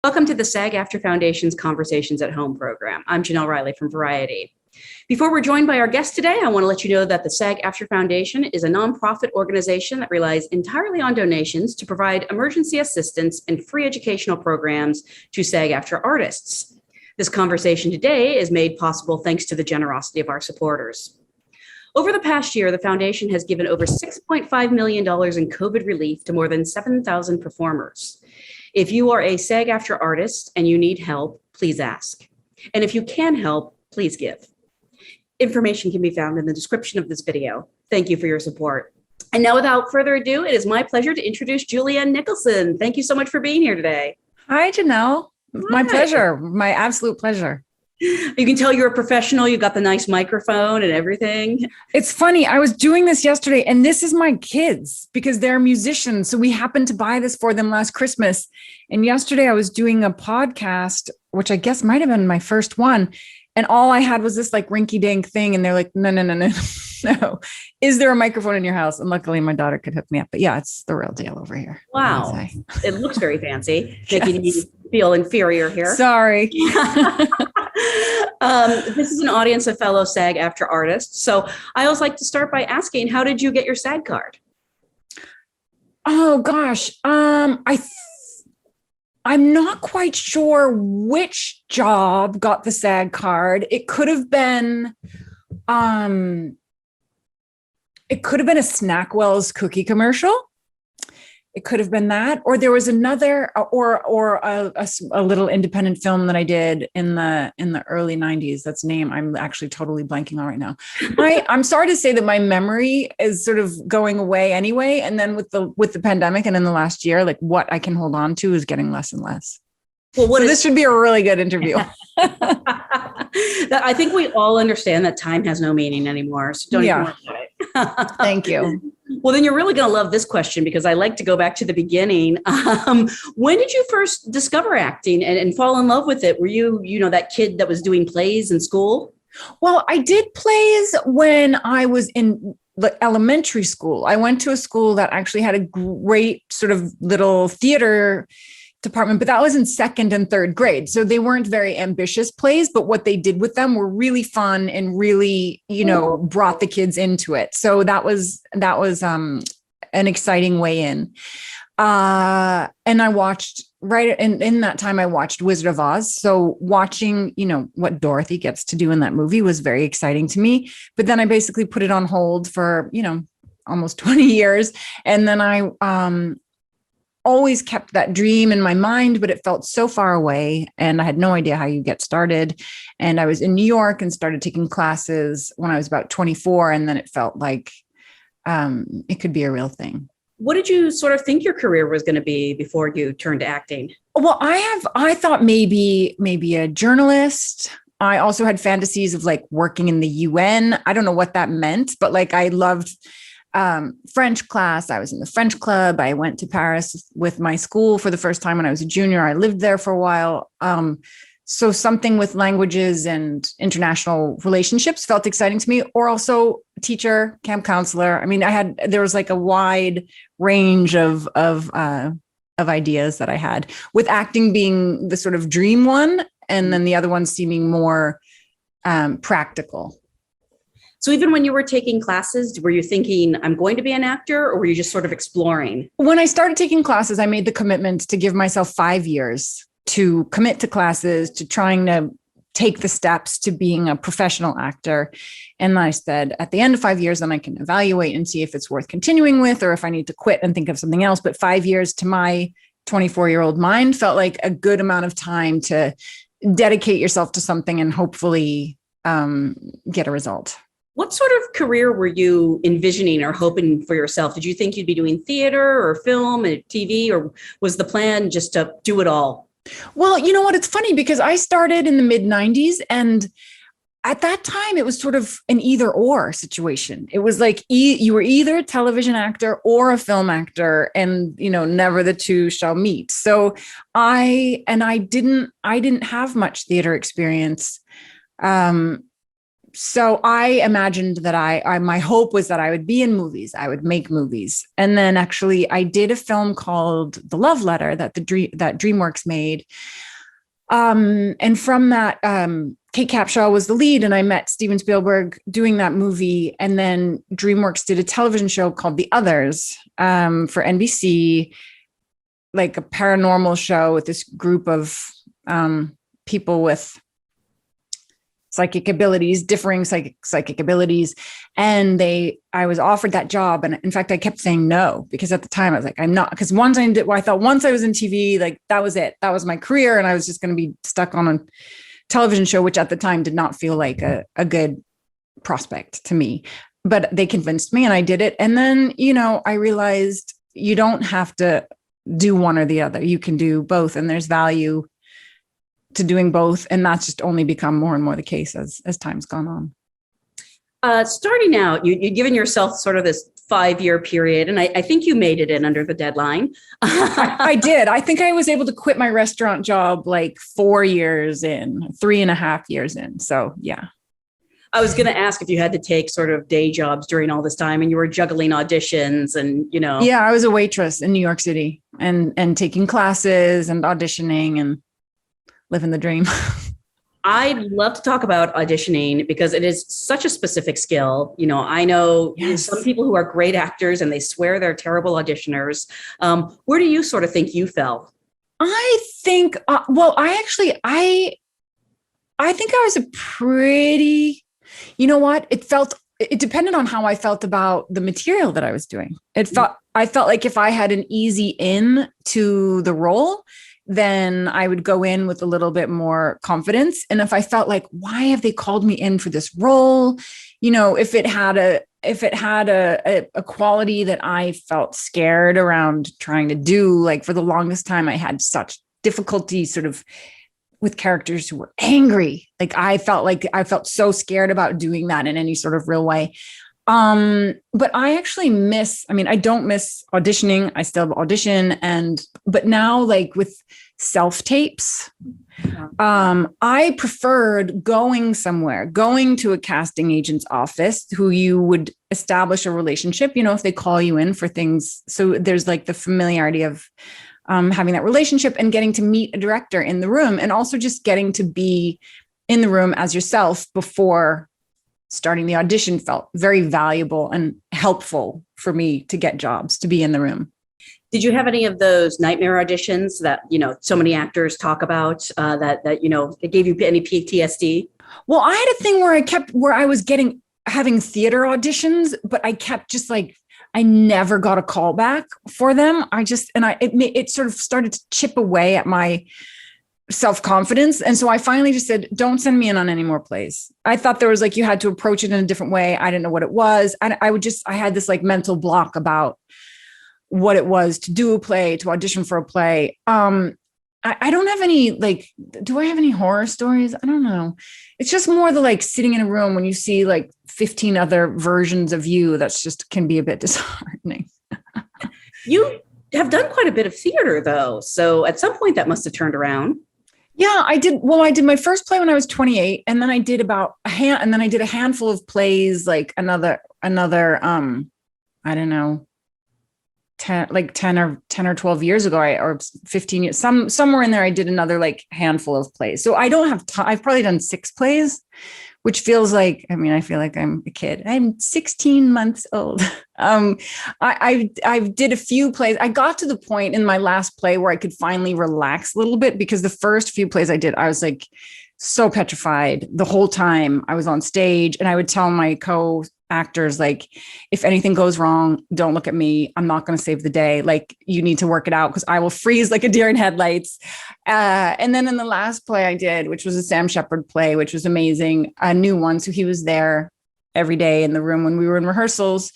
Welcome to the SAG-AFTRA Foundation's Conversations at Home program. I'm Jenelle Riley from Variety. Before we're joined by our guest today, I want to let you know that the SAG-AFTRA Foundation is a nonprofit organization that relies entirely on donations to provide emergency assistance and free educational programs to SAG-AFTRA artists. This conversation today is made possible thanks to the generosity of our supporters. Over the past year, the foundation has given over $6.5 million in COVID relief to more than 7,000 performers. If you are a SAG-AFTRA artist and you need help, please ask. And if you can help, please give. Information can be found in the description of this video. Thank you for your support. And now, without further ado, it is my pleasure to introduce Julianne Nicholson. Thank you so much for being here today. Hi, Jenelle. My pleasure. My absolute pleasure. You can tell you're a professional. You've got the nice microphone and everything. It's funny. I was doing this yesterday, and this is my kids because they're musicians. So we happened to buy this for them last Christmas. And yesterday I was doing a podcast, which I guess might have been my first one. And all I had was this like rinky dink thing. And they're like, no. No. Is there a microphone in your house? And luckily my daughter could hook me up. But yeah, it's the real deal over here. Wow. It looks very fancy. Making you feel inferior here. Sorry. This is an audience of fellow SAG-AFTRA artists. So I always like to start by asking, how did you get your SAG card? Oh gosh. I'm not quite sure which job got the SAG card. It could have been a Snackwell's cookie commercial. It could have been that, or there was another, or a little independent film that I did in the early 90s. That's name I'm actually totally blanking on right now. I'm sorry to say that my memory is sort of going away anyway. And then with the pandemic and in the last year, like what I can hold on to is getting less and less. Well, this should be a really good interview. I think we all understand that time has no meaning anymore. So don't even worry about it. Thank you. Well, then you're really going to love this question because I like to go back to the beginning. When did you first discover acting and fall in love with it? Were you that kid that was doing plays in school? Well, I did plays when I was in elementary school. I went to a school that actually had a great sort of little theater department, but that was in second and third grade. So they weren't very ambitious plays, but what they did with them were really fun and really, brought the kids into it. So that was an exciting way in. And I watched in that time, I watched Wizard of Oz. So watching, what Dorothy gets to do in that movie was very exciting to me. But then I basically put it on hold for, almost 20 years. And then I, always kept that dream in my mind, but it felt so far away and I had no idea how you get started. And I was in New York and started taking classes when I was about 24. And then it felt like it could be a real thing. What did you sort of think your career was going to be before you turned to acting? Well, I thought maybe a journalist. I also had fantasies of like working in the UN. I don't know what that meant, but like I loved French class. I was in the French club. I went to Paris with my school for the first time when I was a junior. I lived there for a while. So something with languages and international relationships felt exciting to me, or also teacher, camp counselor. I mean, there was like a wide range of ideas that I had, with acting being the sort of dream one. And then the other one seeming more practical. So even when you were taking classes, were you thinking, I'm going to be an actor, or were you just sort of exploring? When I started taking classes, I made the commitment to give myself 5 years to commit to classes, to trying to take the steps to being a professional actor. And I said, at the end of 5 years, then I can evaluate and see if it's worth continuing with, or if I need to quit and think of something else. But 5 years to my 24-year-old mind felt like a good amount of time to dedicate yourself to something and hopefully get a result. What sort of career were you envisioning or hoping for yourself? Did you think you'd be doing theater or film and TV, or was the plan just to do it all? Well, you know what? It's funny because I started in the mid 90s, and at that time it was sort of an either or situation. It was like you were either a television actor or a film actor, and never the two shall meet. So I didn't have much theater experience. So I imagined that my hope was that I would be in movies. I would make movies. And then actually I did a film called The Love Letter that that DreamWorks made. And from that, Kate Capshaw was the lead, and I met Steven Spielberg doing that movie. And then DreamWorks did a television show called The Others, for NBC, like a paranormal show with this group of, people with psychic abilities, differing psychic abilities. And I was offered that job. And in fact, I kept saying no, because at the time I was like, I'm not, because I thought once I was in TV, like that was it. That was my career. And I was just going to be stuck on a television show, which at the time did not feel like a good prospect to me, but they convinced me and I did it. And then, I realized you don't have to do one or the other. You can do both, and there's value to doing both. And that's just only become more and more the case as time's gone on. Starting out, you'd given yourself sort of this 5-year period, and I think you made it in under the deadline. I did. I think I was able to quit my restaurant job like 4 years in, 3.5 years in. So yeah. I was going to ask if you had to take sort of day jobs during all this time, and you were juggling auditions and, Yeah, I was a waitress in New York City and taking classes and auditioning and living the dream. I'd love to talk about auditioning because it is such a specific skill. I know some people who are great actors and they swear they're terrible auditioners. Where do you sort of think you fell? I think, I think I was a pretty, it depended on how I felt about the material that I was doing. I felt like if I had an easy in to the role, then I would go in with a little bit more confidence. And if I felt like, why have they called me in for this role? If it had a quality that I felt scared around trying to do, like for the longest time, I had such difficulty sort of with characters who were angry. Like I felt so scared about doing that in any sort of real way. But I actually I don't miss auditioning. I still audition but now like with self-tapes, I preferred going to a casting agent's office who you would establish a relationship, if they call you in for things. So there's like the familiarity of, having that relationship and getting to meet a director in the room, and also just getting to be in the room as yourself before starting the audition felt very valuable and helpful for me to get jobs, to be in the room. Did you have any of those nightmare auditions that, so many actors talk about, that it gave you any PTSD? Well, I had a thing where I was having theater auditions, but I kept just like, I never got a call back for them. It sort of started to chip away at my self-confidence. And so I finally just said, don't send me in on any more plays. I thought there was like, you had to approach it in a different way. I didn't know what it was. I had this like mental block about what it was to do a play, to audition for a play. I don't have any, like, do I have any horror stories? I don't know. It's just more the like sitting in a room when you see like 15 other versions of you, that's just can be a bit disheartening. You have done quite a bit of theater though. So at some point that must have turned around. Yeah, I did. Well, I did my first play when I was 28, and then I did a handful of plays, like another, I don't know, 10 or 12 years ago, or 15 years, somewhere in there, I did another like handful of plays. So I don't have time. I've probably done 6 plays, which feels like, I feel like I'm a kid. I'm 16 months old. I did a few plays. I got to the point in my last play where I could finally relax a little bit, because the first few plays I did, I was like so petrified the whole time I was on stage. And I would tell my co-actors, like, if anything goes wrong, don't look at me. I'm not going to save the day. Like, you need to work it out, because I will freeze like a deer in headlights. And then in the last play I did, which was a Sam Shepard play, which was amazing, a new one. So he was there every day in the room when we were in rehearsals,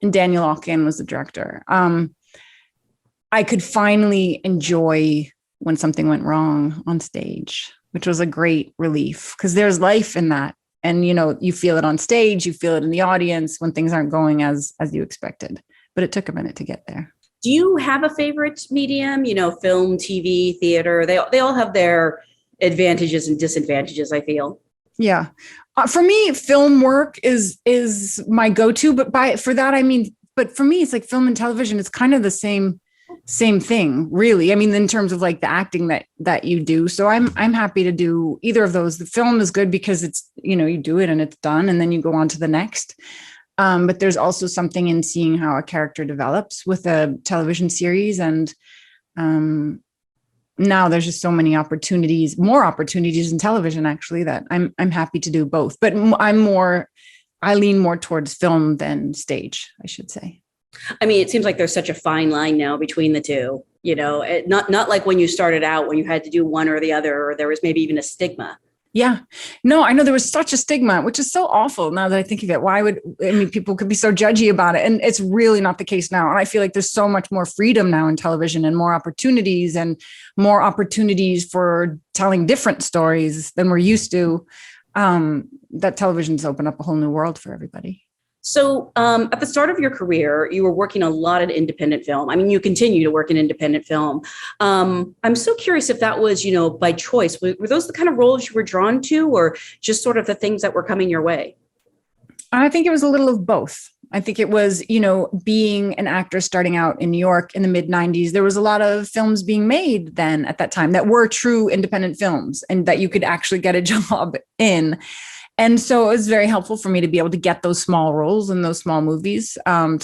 and Daniel Alkin was the director. I could finally enjoy when something went wrong on stage, which was a great relief, because there's life in that. And, you feel it on stage, you feel it in the audience when things aren't going as you expected, but it took a minute to get there. Do you have a favorite medium, film, TV, theater? They all have their advantages and disadvantages, I feel. Yeah. For me, film work is my go-to, but for that, I mean, but for me, it's like film and television, it's kind of the same thing, really. I mean, in terms of like the acting that you do. So I'm happy to do either of those. The film is good because it's, you do it and it's done and then you go on to the next. But there's also something in seeing how a character develops with a television series. And now there's just so many more opportunities in television, actually, that I'm happy to do both. But I lean more towards film than stage, I should say. I mean, it seems like there's such a fine line now between the two, not like when you started out, when you had to do one or the other, or there was maybe even a stigma. Yeah, no, I know there was such a stigma, which is so awful now that I think of it. People could be so judgy about it. And it's really not the case now. And I feel like there's so much more freedom now in television and more opportunities for telling different stories than we're used to. That television's opened up a whole new world for everybody. So at the start of your career, you were working a lot in independent film. I mean, you continue to work in independent film. I'm so curious if that was, by choice. Were those the kind of roles you were drawn to, or just sort of the things that were coming your way? I think it was a little of both. I think it was, being an actor starting out in New York in the mid 90s, there was a lot of films being made then at that time that were true independent films and that you could actually get a job in. And so it was very helpful for me to be able to get those small roles in those small movies to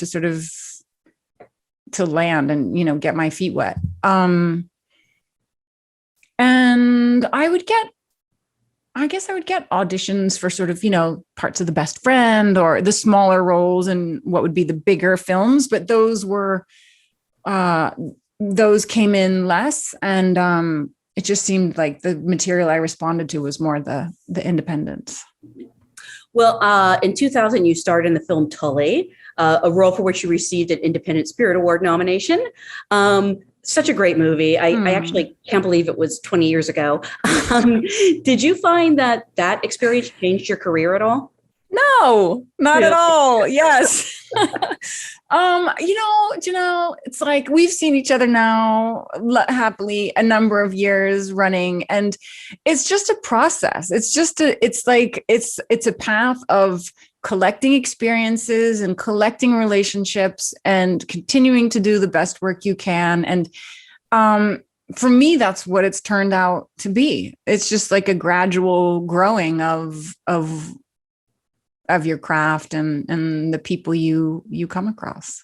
land and, get my feet wet. And I would get auditions for sort of, parts of The Best Friend or the smaller roles and what would be the bigger films. But those came in less. And it just seemed like the material I responded to was more the independence. Well, in 2000, you starred in the film Tully, a role for which you received an Independent Spirit Award nomination. Such a great movie. I actually can't believe it was 20 years ago. Did you find that experience changed your career at all? No, not at all. Yes. Janelle, it's like we've seen each other now happily a number of years running, and it's just a process. It's a path of collecting experiences and collecting relationships and continuing to do the best work you can. And for me, that's what it's turned out to be. It's just like a gradual growing of your craft and the people you come across.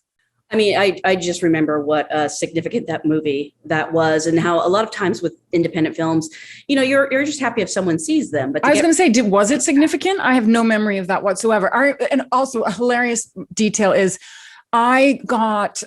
I mean, I just remember what significant that movie that was, and how a lot of times with independent films, you're just happy if someone sees them. But I was going to say, was it significant? I have no memory of that whatsoever. And also a hilarious detail is I got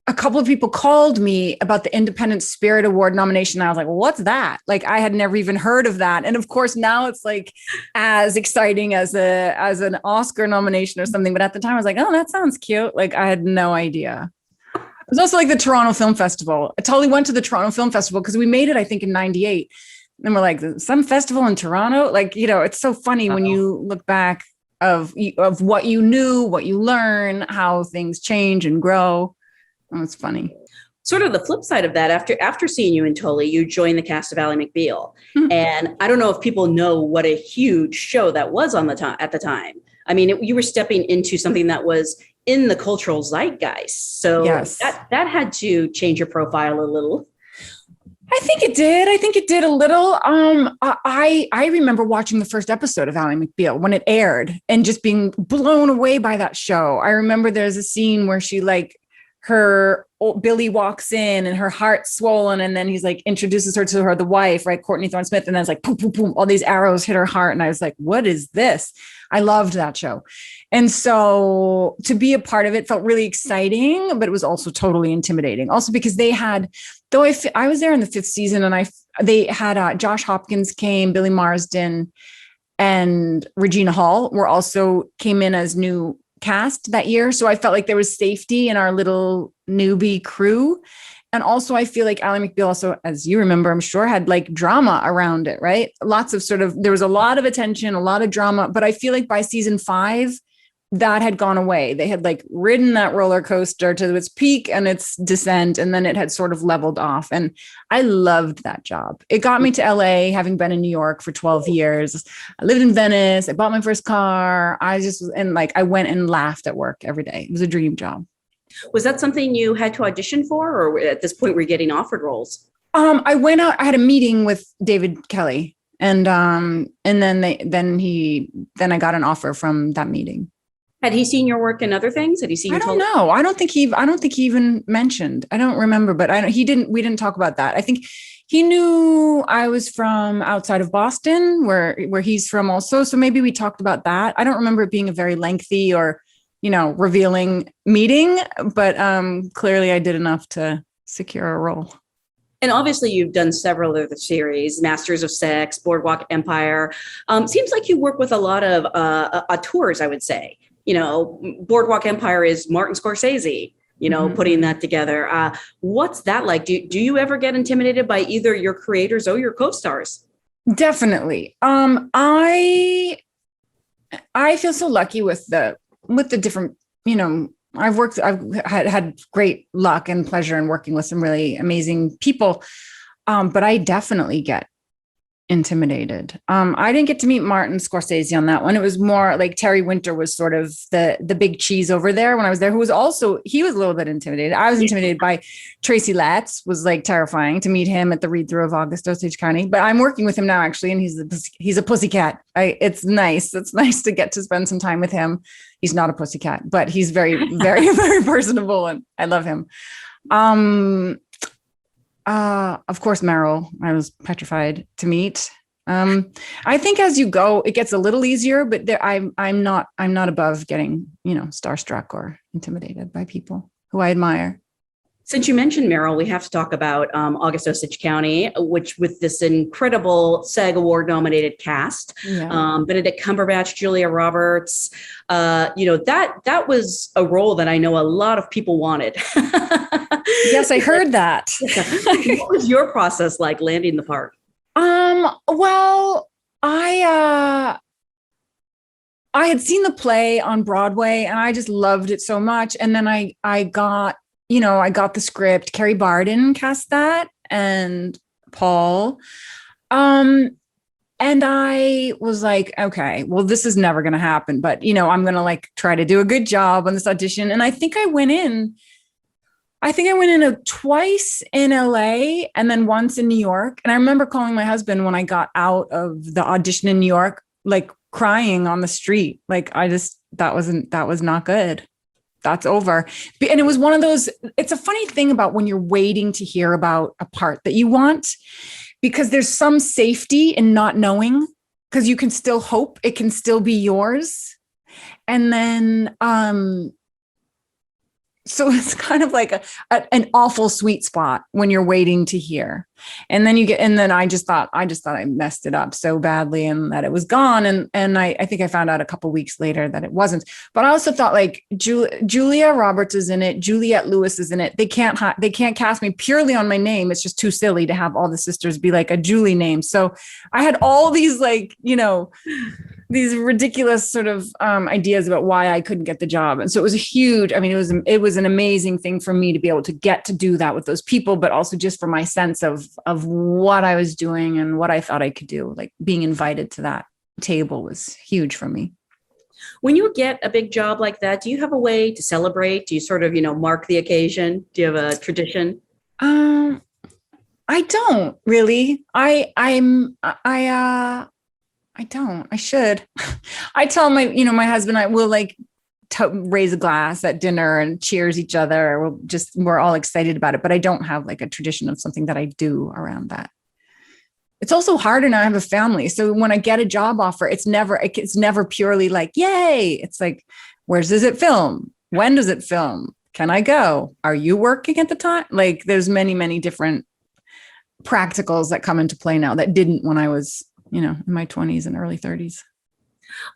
a couple of people called me about the Independent Spirit Award nomination. I was like, well, what's that? Like, I had never even heard of that. And of course, now it's like as exciting as an Oscar nomination or something. But at the time I was like, oh, that sounds cute. Like, I had no idea. It was also like the Toronto Film Festival. I totally went to the Toronto Film Festival because we made it, I think, in 98. And we're like, some festival in Toronto? Like, it's so funny when you look back of what you knew, what you learn, how things change and grow. Oh, it's funny. Sort of the flip side of that, after seeing you in Tully, you joined the cast of Ally McBeal. Mm-hmm. And I don't know if people know what a huge show that was at the time. I mean, you were stepping into something that was in the cultural zeitgeist. So yes, that had to change your profile a little. I think it did a little. I remember watching the first episode of Ally McBeal when it aired and just being blown away by that show. I remember there's a scene where she Billy walks in and her heart's swollen, and then he's like introduces her to the wife, right, Courtney Thorne-Smith, and then it's like boom, boom, boom, all these arrows hit her heart, and I was like, what is this? I loved that show, and so to be a part of it felt really exciting, but it was also totally intimidating. Also because they had, I was there in the 5th season, and they had Josh Hopkins came, Billy Marsden, and Regina Hall came in as new cast that year. So I felt like there was safety in our little newbie crew. And also I feel like Ally McBeal also, as you remember, I'm sure, had like drama around it, right? Lots of there was a lot of attention, a lot of drama, but I feel like by season 5, that had gone away. They had like ridden that roller coaster to its peak and its descent, and then it had sort of leveled off. And I loved that job. It got me to LA, having been in New York for 12 years. I lived in Venice. I bought my first car. I went and laughed at work every day. It was a dream job. Was that something you had to audition for, or at this point were you getting offered roles? I went out, I had a meeting with David Kelly, and then I got an offer from that meeting. Had he seen your work in other things? Had he seen? I don't know. I don't think he even mentioned. I don't remember, but we didn't talk about that. I think he knew I was from outside of Boston, where he's from also. So maybe we talked about that. I don't remember it being a very lengthy or, revealing meeting, but clearly I did enough to secure a role. And obviously you've done several of the series, Masters of Sex, Boardwalk Empire. Seems like you work with a lot of auteurs, I would say. Boardwalk Empire is Martin Scorsese, putting that together. What's that like? Do you ever get intimidated by either your creators or your co-stars? Definitely. I feel so lucky with the different, I've had great luck and pleasure in working with some really amazing people. But I definitely get intimidated. I didn't get to meet Martin Scorsese on that one. It was more like Terry Winter was sort of the big cheese over there when I was there, he was a little bit intimidated. I was intimidated by Tracy Letts, was like terrifying to meet him at the read through of August Osage County, but I'm working with him now actually. And he's a pussycat. It's nice. It's nice to get to spend some time with him. He's not a pussycat, but he's very, very, very personable, and I love him. Of course, Meryl, I was petrified to meet. I think as you go, it gets a little easier, but I'm not above getting, starstruck or intimidated by people who I admire. Since you mentioned Meryl, we have to talk about August Osage County, which with this incredible SAG Award nominated cast, Benedict Cumberbatch, Julia Roberts, that was a role that I know a lot of people wanted. Yes, I heard that. What was your process like landing the part? Well, I had seen the play on Broadway and I just loved it so much. And then I got the script. Carrie Barden cast that, and Paul. And I was like, okay, well, this is never going to happen, but I'm going to try to do a good job on this audition. And I think I went in twice in LA and then once in New York. And I remember calling my husband when I got out of the audition in New York, crying on the street. That was not good. That's over. And it was one of those, it's a funny thing about when you're waiting to hear about a part that you want, because there's some safety in not knowing, because you can still hope it can still be yours. And then, so it's kind of like an awful sweet spot when you're waiting to hear. And then I just thought I messed it up so badly and that it was gone. And I think I found out a couple of weeks later that it wasn't. But I also thought Julia Roberts is in it. Juliette Lewis is in it. They can't cast me purely on my name. It's just too silly to have all the sisters be like a Julie name. So I had all these these ridiculous sort of ideas about why I couldn't get the job. And so it was it was an amazing thing for me to be able to get to do that with those people, but also just for my sense of what I was doing and what I thought I could do. Being invited to that table was huge for me. When you get a big job like that, do you have a way to celebrate? Do you sort of, mark the occasion? Do you have a tradition? I don't really. I don't. I should. I tell my husband, I will raise a glass at dinner and cheers each other. We're all excited about it, but I don't have a tradition of something that I do around that. It's also harder now. I have a family. So when I get a job offer, it's never purely yay. It's where does it film? When does it film? Can I go? Are you working at the time? There's many, many different practicals that come into play now that didn't when I was in my 20s and early 30s.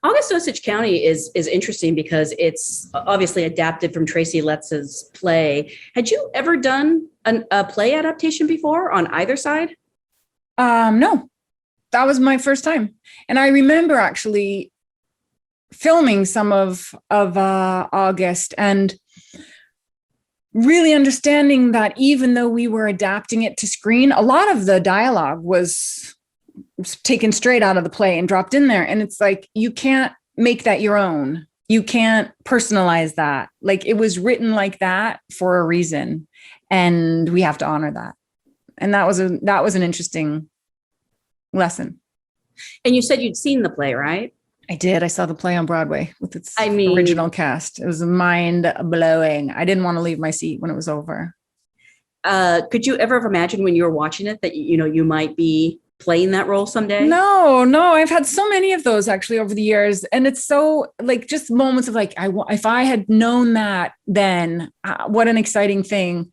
August Osage County is interesting because it's obviously adapted from Tracy Letts's play. Had you ever done a play adaptation before on either side? No, that was my first time. And I remember actually filming some of August, and really understanding that even though we were adapting it to screen, a lot of the dialogue was taken straight out of the play and dropped in there. And it's like, you can't make that your own. You can't personalize that. Like, it was written like that for a reason, and we have to honor that. And that was an interesting lesson. And you said you'd seen the play, right? I did. I saw the play on Broadway with its original cast. It was mind blowing. I didn't want to leave my seat when it was over. Could you ever have imagined when you were watching it that, you might be playing that role someday? No. I've had so many of those actually over the years. And it's so like just moments of like, if I had known that then, what an exciting thing.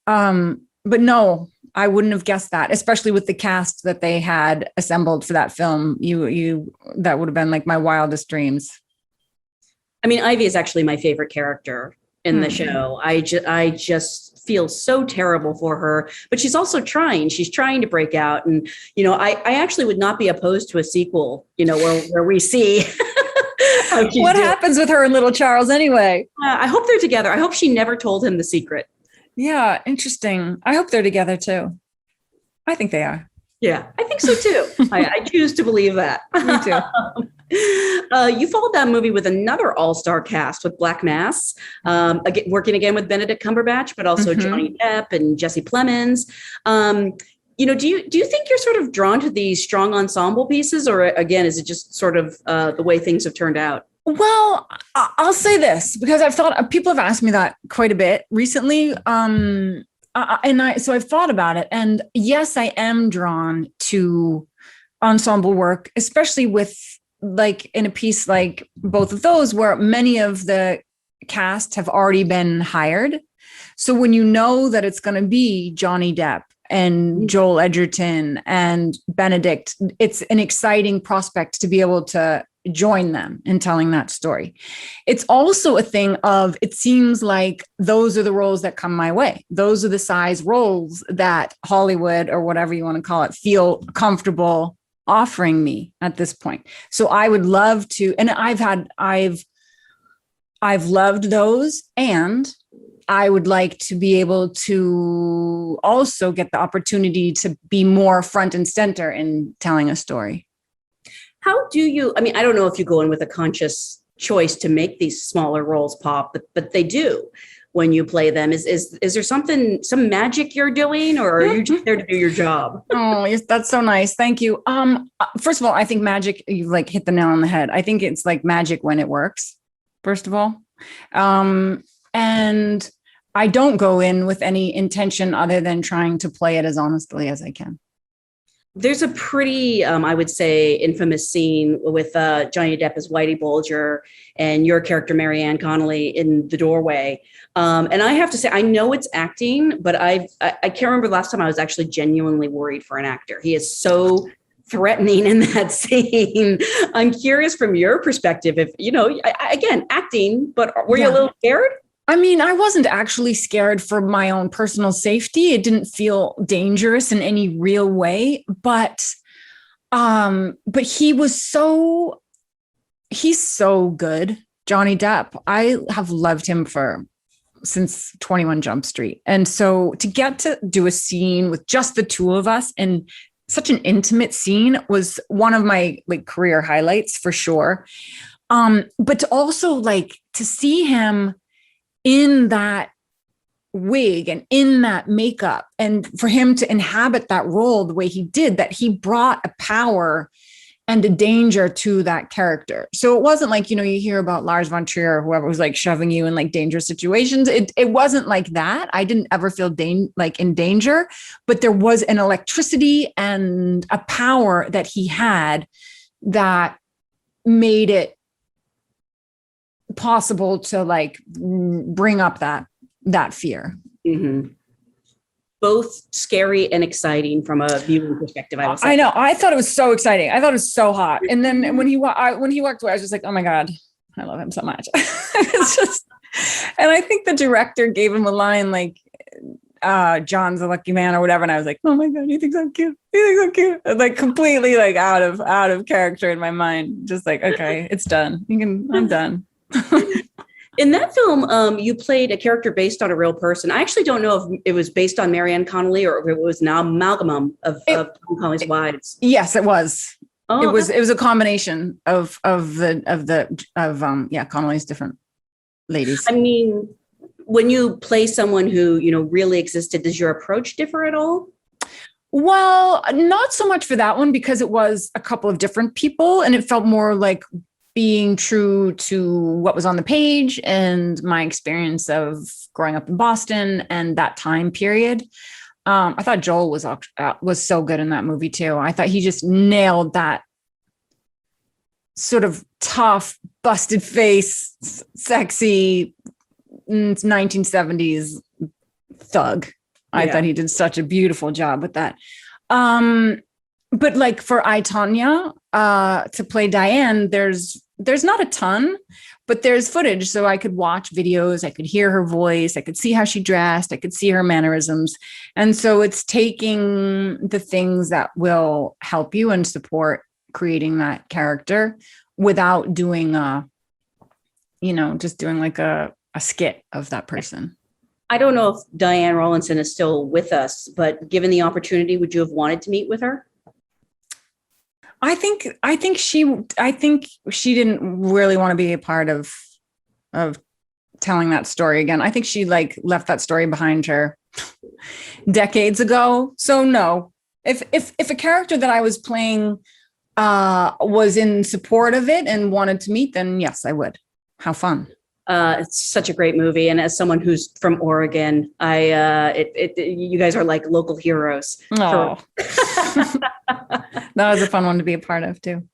But no, I wouldn't have guessed that, especially with the cast that they had assembled for that film. That would have been like my wildest dreams. I mean, Ivy is actually my favorite character in the show. I just feel so terrible for her, but she's also trying. She's trying to break out. And, I actually would not be opposed to a sequel, where we see what happens with her and little Charles anyway. I hope they're together. I hope she never told him the secret. Yeah, interesting. I hope they're together too. I think they are. Yeah, I think so too. I choose to believe that. Me too. You followed that movie with another all-star cast with Black Mass, working again with Benedict Cumberbatch, but also Johnny Depp and Jesse Plemons. Do you think you're sort of drawn to these strong ensemble pieces, or again, is it just sort of the way things have turned out? Well, I'll say this because people have asked me that quite a bit recently. So I've thought about it, and yes, I am drawn to ensemble work, especially with like in a piece like both of those where many of the cast have already been hired. So when you know that it's going to be Johnny Depp and Joel Edgerton and Benedict, it's an exciting prospect to be able to join them in telling that story. It's also a thing of, it seems like those are the roles that come my way. Those are the size roles that Hollywood, or whatever you want to call it, feel comfortable offering me at this point. So I would love to, and I've loved those, and I would like to be able to also get the opportunity to be more front and center in telling a story. How do you, I don't know if you go in with a conscious choice to make these smaller roles pop, but they do when you play them. Is there some magic you're doing, or are you just there to do your job? Oh, yes, that's so nice. Thank you. First of all, I think magic, you've like hit the nail on the head. I think it's like magic when it works, first of all. And I don't go in with any intention other than trying to play it as honestly as I can. There's a pretty, I would say, infamous scene with Johnny Depp as Whitey Bulger and your character, Marianne Connolly, in the doorway. And I have to say, I know it's acting, but I can't remember the last time I was actually genuinely worried for an actor. He is so threatening in that scene. I'm curious from your perspective, if, again, acting, but were you a little scared? I wasn't actually scared for my own personal safety. It didn't feel dangerous in any real way, but he's so good. Johnny Depp. I have loved him since 21 Jump Street. And so to get to do a scene with just the two of us, and such an intimate scene, was one of my career highlights for sure. But to also to see him in that wig and in that makeup, and for him to inhabit that role the way he did, that he brought a power and a danger to that character. So it wasn't like, you hear about Lars von Trier or whoever was shoving you in dangerous situations. It wasn't like that. I didn't ever feel in danger, but there was an electricity and a power that he had that made it possible to bring up that fear. Mm-hmm. Both scary and exciting from a viewing perspective. I know. I thought it was so exciting. I thought it was so hot. And then when he walked away, I was just like, oh my God, I love him so much. It's just, and I think the director gave him a line John's a lucky man or whatever. And I was like, oh my God, he thinks I'm cute. He thinks I'm cute. Like completely like out of character in my mind. Just like, okay, it's done. I'm done. In that film, you played a character based on a real person. I actually don't know if it was based on Marianne Connolly or if it was an amalgam of Tom Connolly's wives. Yes, it was. Oh, it was a combination of Connolly's different ladies. I mean, when you play someone who, really existed, does your approach differ at all? Well, not so much for that one because it was a couple of different people and it felt more like being true to what was on the page and my experience of growing up in Boston and that time period. I thought Joel was so good in that movie too. I thought he just nailed that sort of tough, busted face, sexy 1970s thug. I thought he did such a beautiful job with that. But like for I, Tonya, to play Diane, there's not a ton, but there's footage. So I could watch videos, I could hear her voice, I could see how she dressed, I could see her mannerisms. And so it's taking the things that will help you and support creating that character without doing just doing like a skit of that person. I don't know if Diane Rawlinson is still with us, but given the opportunity, would you have wanted to meet with her? I think she didn't really want to be a part of telling that story again. I think she like left that story behind her decades ago. So no, if a character that I was playing was in support of it and wanted to meet, then yes, I would. How fun. It's such a great movie. And as someone who's from Oregon, you guys are like local heroes. Oh. That was a fun one to be a part of too.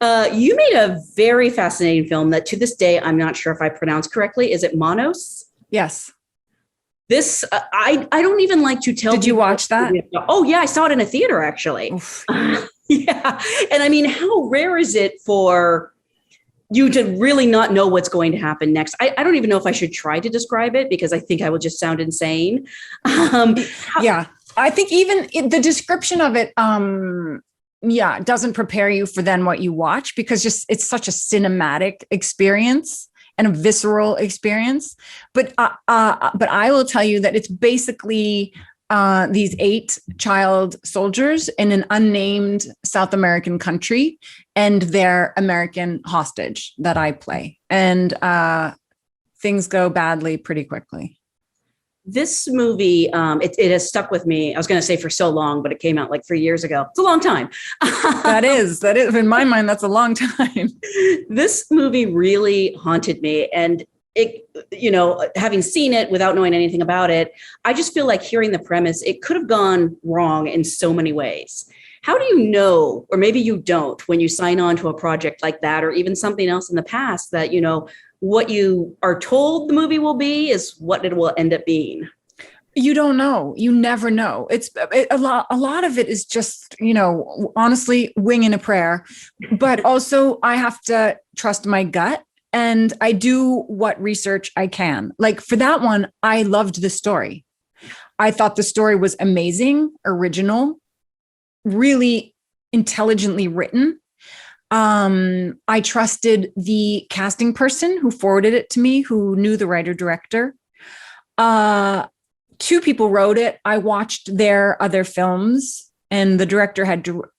You made a very fascinating film that to this day, I'm not sure if I pronounced correctly. Is it Monos? Yes. This, I don't even like to tell. Did you watch that? Oh yeah. I saw it in a theater actually. Oof. Yeah. And I mean, how rare is it for you to really not know what's going to happen next? I don't even know if I should try to describe it because I think I will just sound insane. Yeah. I think even the description of it, doesn't prepare you for then what you watch because it's such a cinematic experience and a visceral experience. But I will tell you that it's basically these 8 child soldiers in an unnamed South American country and their American hostage that I play. And things go badly pretty quickly. This movie, it has stuck with me. I was going to say for so long, but it came out like 3 years ago. It's a long time. That is, in my mind, that's a long time. This movie really haunted me. And it, having seen it without knowing anything about it, I just feel like hearing the premise, it could have gone wrong in so many ways. How do you know, or maybe you don't, when you sign on to a project like that, or even something else in the past that, what you are told the movie will be is what it will end up being? You don't know. You never know. A lot of it is just, honestly, winging a prayer. But also I have to trust my gut and I do what research I can. Like for that one, I loved the story. I thought the story was amazing, original, really intelligently written. I trusted the casting person who forwarded it to me, who knew the writer director. 2 people wrote it. I watched their other films and the director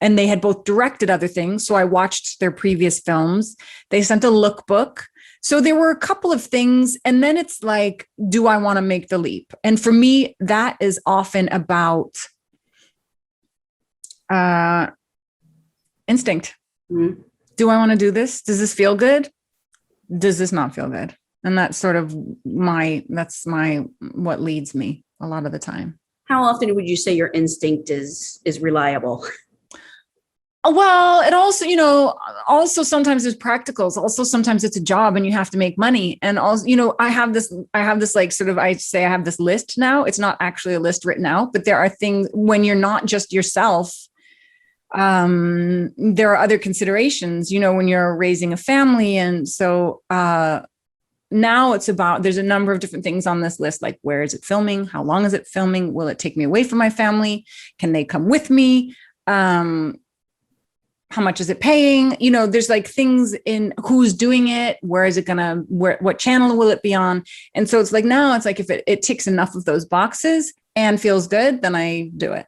and they had both directed other things. So I watched their previous films. They sent a lookbook. So there were a couple of things. And then it's like, do I want to make the leap? And for me, that is often about instinct. Mm-hmm. Do I want to do this? Does this feel good? Does this not feel good? And that's sort of what leads me a lot of the time. How often would you say your instinct is reliable? Well, it also sometimes there's practicals. Also, sometimes it's a job and you have to make money. And also, I have this like sort of, I say I have this list now. It's not actually a list written out, but there are things when you're not just yourself. There are other considerations, when you're raising a family. And so now it's about, there's a number of different things on this list, like where is it filming? How long is it filming? Will it take me away from my family? Can they come with me? How much is it paying? You know, there's like things in who's doing it, where is it gonna, what channel will it be on? And so it's like, now it's like, if it ticks enough of those boxes and feels good, then I do it.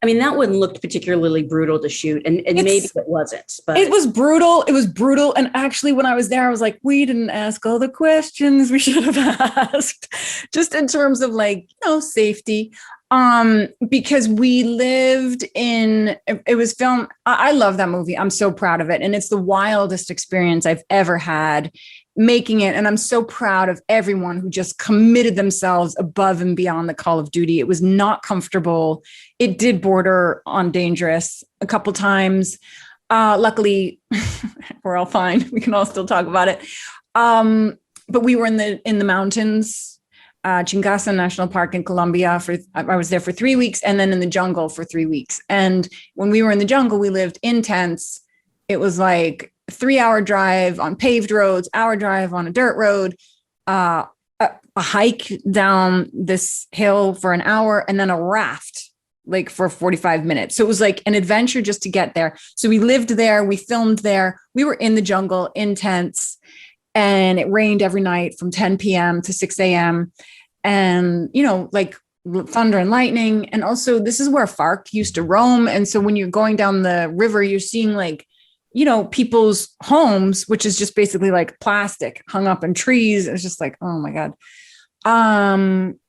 I mean, that one looked particularly brutal to shoot, and maybe it wasn't, but it was brutal. It was brutal. And actually, when I was there, I was like, we didn't ask all the questions we should have asked, just in terms of like, you know, safety. Because we lived in, it was filmed. I love that movie. I'm so proud of it. And it's the wildest experience I've ever had making it. And I'm so proud of everyone who just committed themselves above and beyond the call of duty. It was not comfortable. It did border on dangerous a couple times. Luckily, we're all fine. We can all still talk about it. But we were in the mountains, Chingasa National Park in Colombia. I was there for 3 weeks, and then in the jungle for 3 weeks. And when we were in the jungle, we lived in tents. It was like a 3-hour drive on paved roads, hour drive on a dirt road, a hike down this hill for an hour, and then a raft like for 45 minutes. So it was like an adventure just to get there. So we lived there, we filmed there, we were in the jungle in tents, and it rained every night from 10 p.m. to 6 a.m. And, you know, like thunder and lightning. And also this is where FARC used to roam. And so when you're going down the river, you're seeing like, you know, people's homes, which is just basically like plastic hung up in trees. It's just like, oh my God.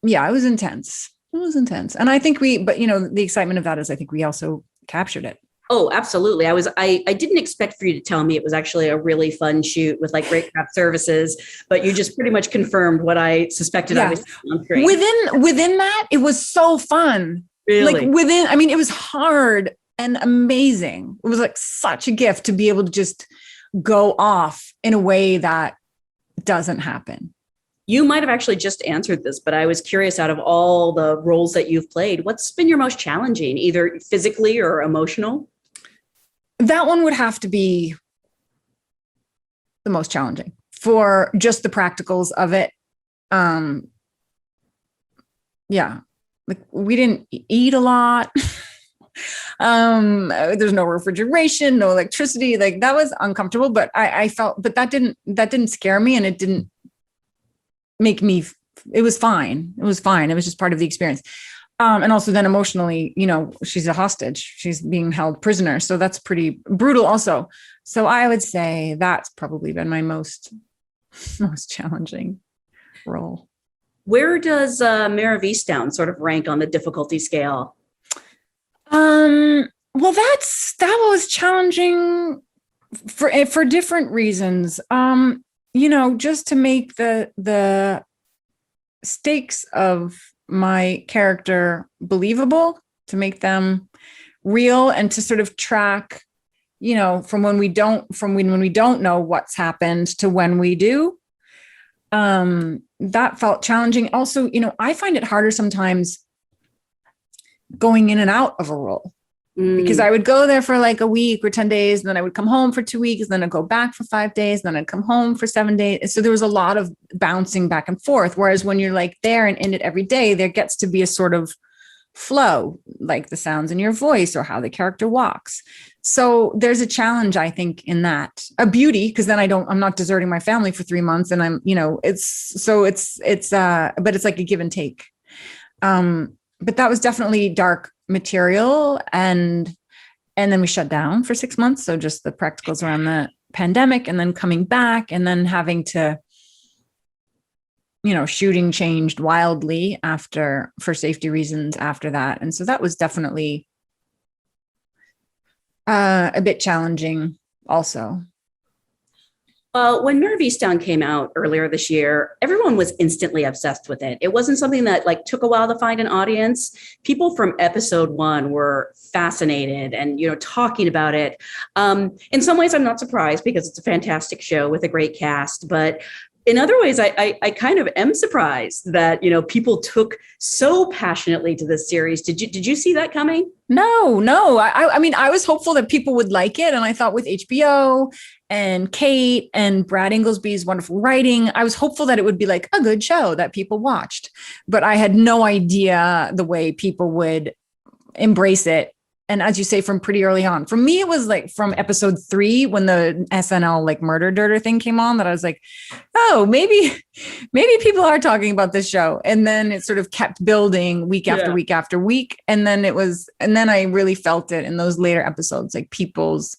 Yeah, it was intense. It was intense. And I think but you know, the excitement of that is I think we also captured it. Oh, absolutely. I didn't expect for you to tell me it was actually a really fun shoot with like great craft services, but you just pretty much confirmed what I suspected. Yeah. I was on screen. Within that, it was so fun. Really? Like I mean, it was hard and amazing. It was like such a gift to be able to just go off in a way that doesn't happen. You might have actually just answered this, but I was curious, out of all the roles that you've played, what's been your most challenging, either physically or emotional? That one would have to be the most challenging for just the practicals of it. Yeah, like we didn't eat a lot. There's no refrigeration, no electricity. Like that was uncomfortable, but I felt, but that didn't scare me, and it didn't make me, it was fine. It was fine. It was just part of the experience. And also then emotionally, you know, she's a hostage. She's being held prisoner. So that's pretty brutal also. So I would say that's probably been my most challenging role. Where does Mare of Easttown sort of rank on the difficulty scale? Well, that was challenging for different reasons. You know, just to make the stakes of my character believable, to make them real, and to sort of track, you know, from when we don't know what's happened to when we do. That felt challenging. Also, you know, I find it harder sometimes going in and out of a role. Because I would go there for like a week or 10 days, and then I would come home for 2 weeks, and then I'd go back for 5 days, and then I'd come home for 7 days. So there was a lot of bouncing back and forth. Whereas when you're like there and in it every day, there gets to be a sort of flow, like the sounds in your voice or how the character walks. So there's a challenge, I think, in that. A beauty, because then I'm not deserting my family for 3 months, and I'm, you know, but it's like a give and take. But that was definitely dark material, and then we shut down for 6 months. So just the practicals around the pandemic, and then coming back, and then having to, you know, shooting changed wildly for safety reasons after that. And so that was definitely a bit challenging also. Well, when Mare of Easttown came out earlier this year, everyone was instantly obsessed with it. It wasn't something that like took a while to find an audience. People from episode 1 were fascinated and, you know, talking about it. In some ways, I'm not surprised, because it's a fantastic show with a great cast. But in other ways, I kind of am surprised that, people took so passionately to this series. Did you see that coming? No. I mean, I was hopeful that people would like it. And I thought with HBO and Kate and Brad Inglesby's wonderful writing, I was hopeful that it would be like a good show that people watched. But I had no idea the way people would embrace it. And as you say, from pretty early on, for me, it was like from episode 3, when the SNL like murder dirter thing came on, that I was like, oh, maybe people are talking about this show. And then it sort of kept building week after week after week. And then I really felt it in those later episodes, like people's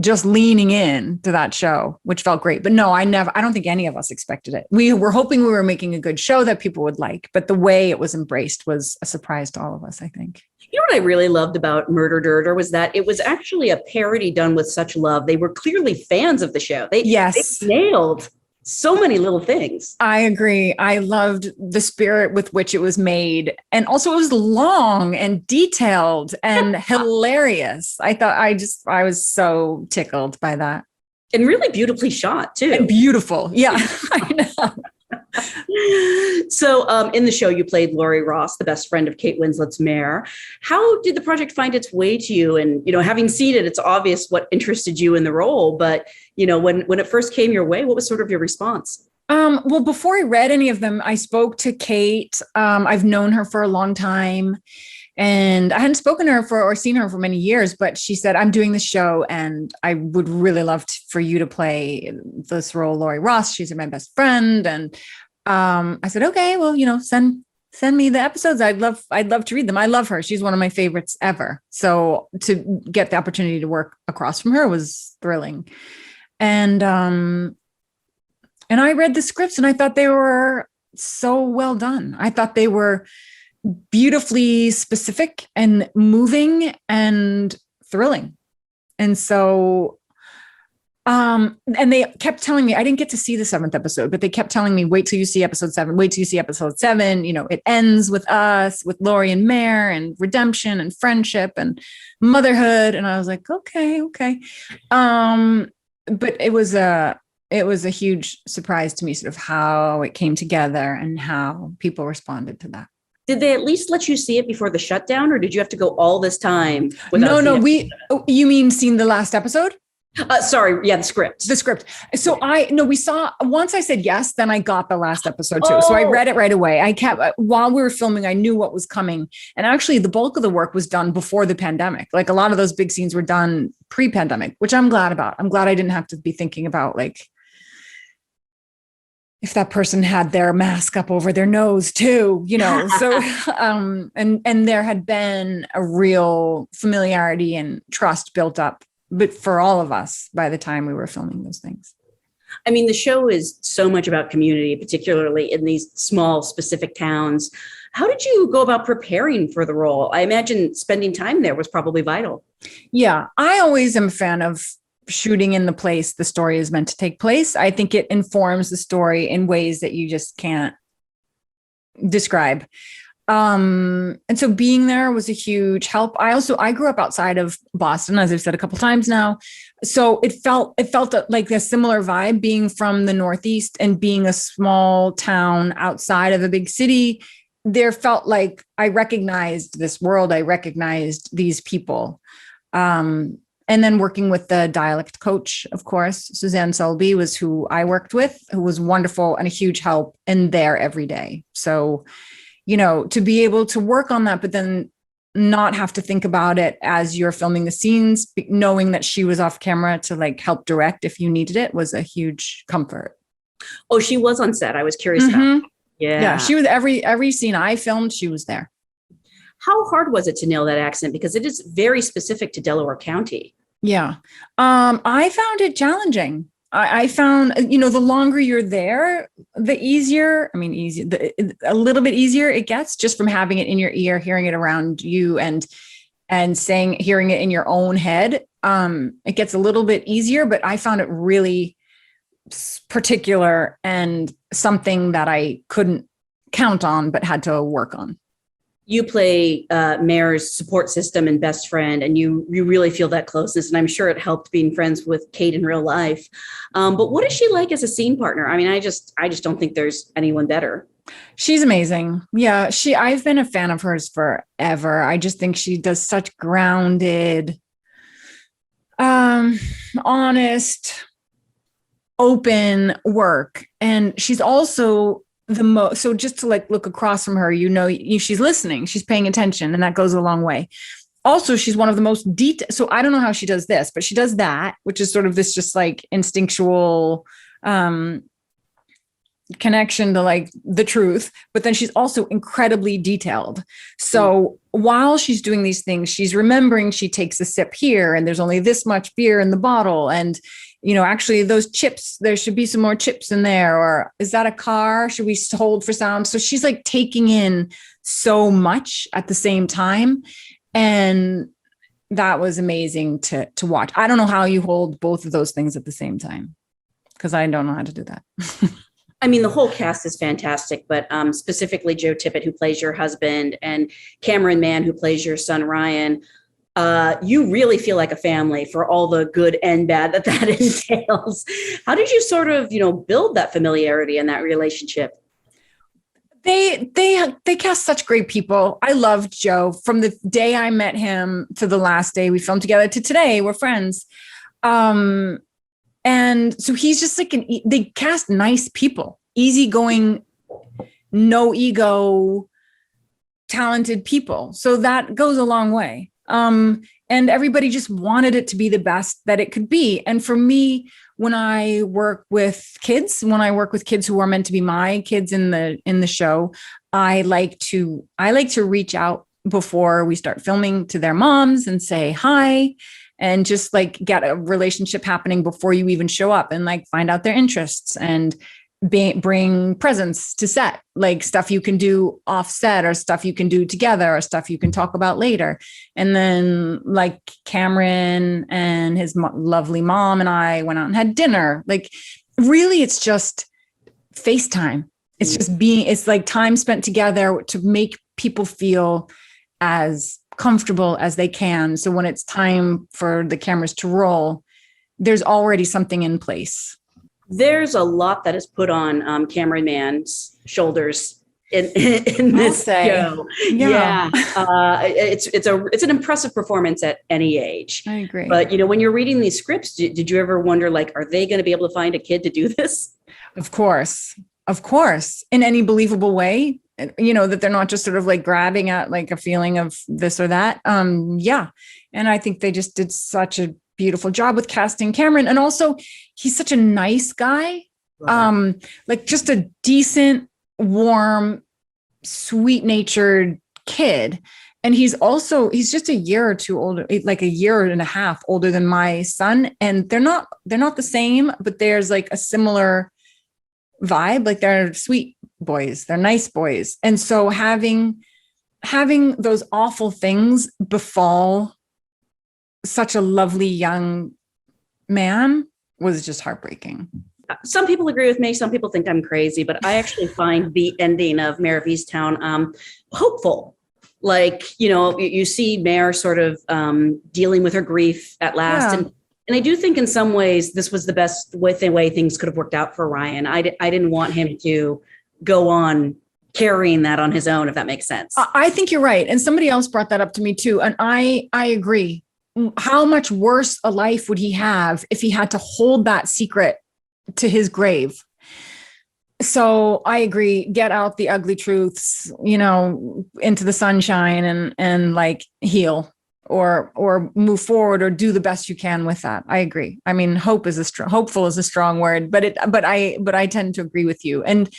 just leaning in to that show, which felt great. But no, I don't think any of us expected it. We were hoping we were making a good show that people would like, but the way it was embraced was a surprise to all of us, I think. You know what I really loved about Murder Dirter was that it was actually a parody done with such love. They were clearly fans of the show. They nailed so many little things. I agree. I loved the spirit with which it was made. And also it was long and detailed and hilarious. I was so tickled by that. And really beautifully shot too. And beautiful. Yeah, I know. So in the show, you played Laurie Ross, the best friend of Kate Winslet's mayor. How did the project find its way to you? And, having seen it, it's obvious what interested you in the role. But, when it first came your way, what was sort of your response? Well, before I read any of them, I spoke to Kate. I've known her for a long time. And I hadn't spoken to her or seen her for many years, but she said, I'm doing this show and I would really love for you to play this role, Laurie Ross. She's my best friend. And I said, okay, well, send me the episodes. I'd love to read them. I love her. She's one of my favorites ever. So to get the opportunity to work across from her was thrilling. And I read the scripts and I thought they were so well done. I thought they were beautifully specific and moving and thrilling. And so, and they kept telling me, I didn't get to see the 7th episode, but they kept telling me, wait till you see episode 7, wait till you see episode 7. It ends with us, with Laurie and Mare, and redemption and friendship and motherhood. And I was like, okay. But it was a huge surprise to me, sort of how it came together and how people responded to that. Did they at least let you see it before the shutdown, or did you have to go all this time? No. You mean seen the last episode? Sorry. Yeah. The script. So we saw, once I said yes, then I got the last episode too. So I read it right away. While we were filming, I knew what was coming. And actually the bulk of the work was done before the pandemic. Like a lot of those big scenes were done pre-pandemic, which I'm glad about. I'm glad I didn't have to be thinking about like, if that person had their mask up over their nose too, so, and there had been a real familiarity and trust built up, but for all of us by the time we were filming those things. I mean, the show is so much about community, particularly in these small, specific towns. How did you go about preparing for the role? I imagine spending time there was probably vital. Yeah, I always am a fan of shooting in the place the story is meant to take place. I think it informs the story in ways that you just can't describe. And so being there was a huge help. I grew up outside of Boston, as I've said a couple of times now. So it felt like a similar vibe being from the Northeast and being a small town outside of a big city. There felt like I recognized this world. I recognized these people. And then working with the dialect coach, of course, Suzanne Selby was who I worked with, who was wonderful and a huge help and there every day. So, to be able to work on that, but then not have to think about it as you're filming the scenes, knowing that she was off camera to like help direct if you needed it was a huge comfort. Oh, she was on set. I was curious about. Yeah. She was every scene I filmed, she was there. How hard was it to nail that accent? Because it is very specific to Delaware County. Yeah. I found it challenging. I found, the longer you're there, the easier, a little bit easier it gets just from having it in your ear, hearing it around you and hearing it in your own head. It gets a little bit easier, but I found it really particular and something that I couldn't count on, but had to work on. you play Mare's support system and best friend, and you really feel that closeness. And I'm sure it helped being friends with Kate in real life. But what is she like as a scene partner? I mean, I just don't think there's anyone better. She's amazing. Yeah, I've been a fan of hers forever. I just think she does such grounded, honest, open work. And she's also the most, so just to like look across from her, she's listening, she's paying attention, and that goes a long way. Also, she's one of the most detailed. So I don't know how she does this, but she does that, which is sort of this just like instinctual, connection to like the truth, but then she's also incredibly detailed. So while she's doing these things, she's remembering she takes a sip here and there's only this much beer in the bottle. And, actually those chips, there should be some more chips in there. Or is that a car? Should we hold for sound? So she's like taking in so much at the same time. And that was amazing to watch. I don't know how you hold both of those things at the same time, because I don't know how to do that. I mean, the whole cast is fantastic, but specifically Joe Tippett, who plays your husband, and Cameron Mann, who plays your son, Ryan. You really feel like a family for all the good and bad that entails. How did you sort of, build that familiarity and that relationship? They cast such great people. I loved Joe from the day I met him to the last day we filmed together to today. We're friends. And so he's just like they cast nice people, easygoing, no ego, talented people. So that goes a long way. And everybody just wanted it to be the best that it could be. And for me, when I work with kids who are meant to be my kids in the show, I like to reach out before we start filming to their moms and say hi, and just like get a relationship happening before you even show up, and like find out their interests and bring presents to set, like stuff you can do off set or stuff you can do together or stuff you can talk about later. And then like Cameron and his lovely mom and I went out and had dinner. Like really, it's just FaceTime. It's just it's like time spent together to make people feel as comfortable as they can. So when it's time for the cameras to roll, there's already something in place. There's a lot that is put on Cameron Mann's shoulders in this show. Yeah. It's an impressive performance at any age. I agree. But, when you're reading these scripts, did you ever wonder, like, are they going to be able to find a kid to do this? Of course, in any believable way. That they're not just sort of like grabbing at like a feeling of this or that. Yeah. And I think they just did such a beautiful job with casting Cameron. And also he's such a nice guy. Right. Like just a decent, warm, sweet natured kid. And he's just a year or two older, like a year and a half older than my son. And they're not the same, but there's like a similar vibe. Like they're sweet boys, they're nice boys. And so having those awful things befall such a lovely young man was just heartbreaking. Some people agree with me. Some people think I'm crazy, but I actually find the ending of Mare of Easttown hopeful. Like, you see Mare sort of dealing with her grief at last. Yeah. And I do think in some ways this was the best way things could have worked out for Ryan. I didn't want him to go on carrying that on his own, if that makes sense. I think you're right. And somebody else brought that up to me too. And I agree. How much worse a life would he have if he had to hold that secret to his grave? So I agree. Get out the ugly truths, into the sunshine and like heal or move forward or do the best you can with that. I agree. I mean, hopeful is a strong word, but I tend to agree with you. And,